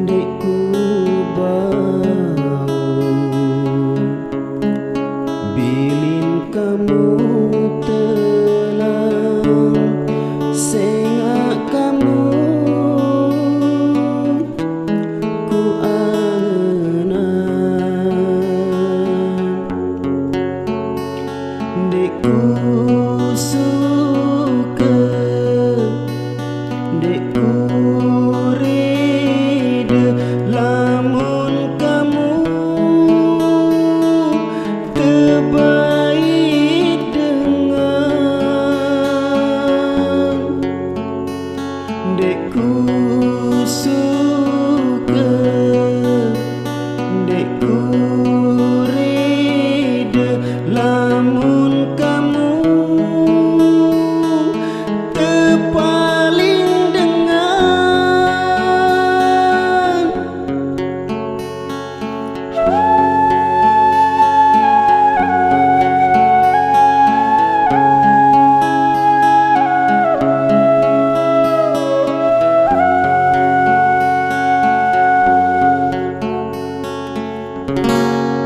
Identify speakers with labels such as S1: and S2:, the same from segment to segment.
S1: Dekku bau bilin kamu telang sengak kamu ku angenan. Dekku suka, dekku reda lamun kamu terbaik dengan. Dekku suka, dekku reda lamun kamu terpaling dengan.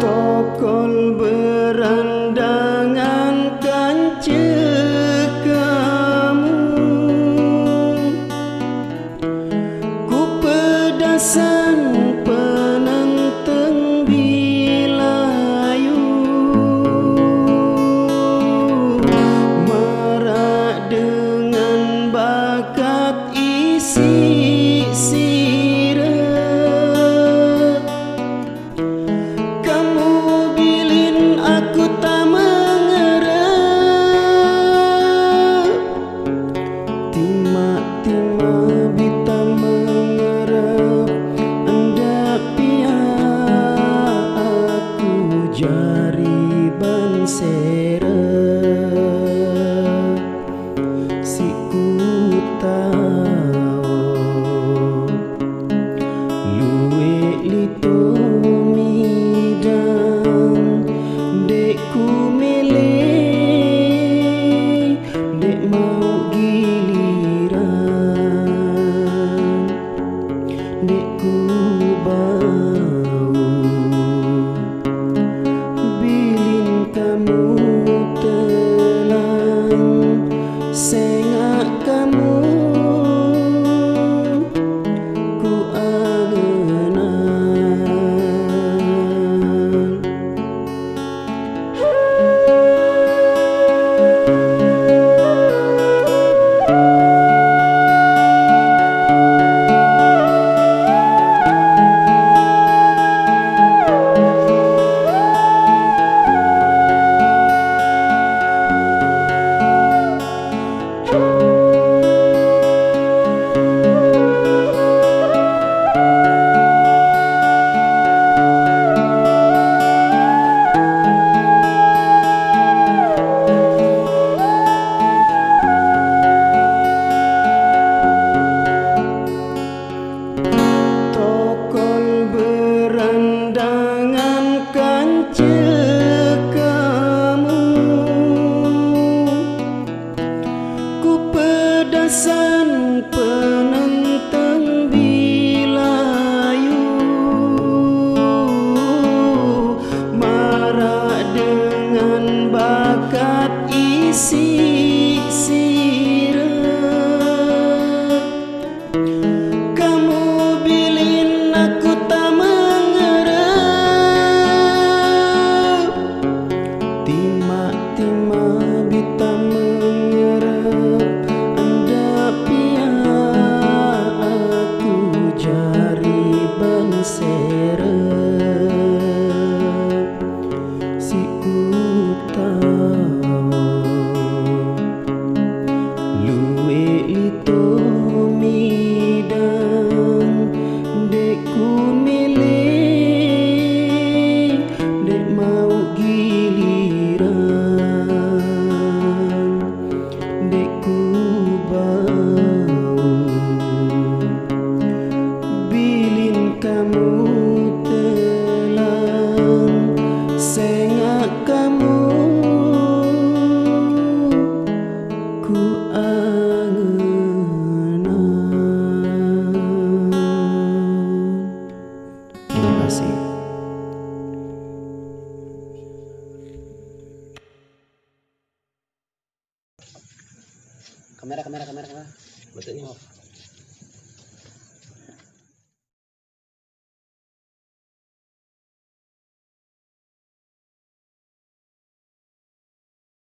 S1: Tokol berandangan kanca kamu, ku pedasan penenteng bilayu, marak dengan bakat isi sirah. Kamu bilin aku tak mengerap, tima-tima bita mengerap, anda pihak aku jari ban serap. Si ku tahu luwe lito midang, dekku milih, dek mau giliran. Dekku bau bilin kamu telang sengak kamu ku angenan. Tokol berandangan kanca kamu, ku pedasan penenteng bilayu, marak dengan bakat isi sirah. Kamu bilin aku tak mengerap, tima-tima bita mengerap, anda pihak aku jari ban serap. Si ku tahu luwe itu midang, dekku milih, dek mau giliran. Dekku bau bilin kamu telang sengak kamu ku angenan.
S2: Kamera. Bentuknya.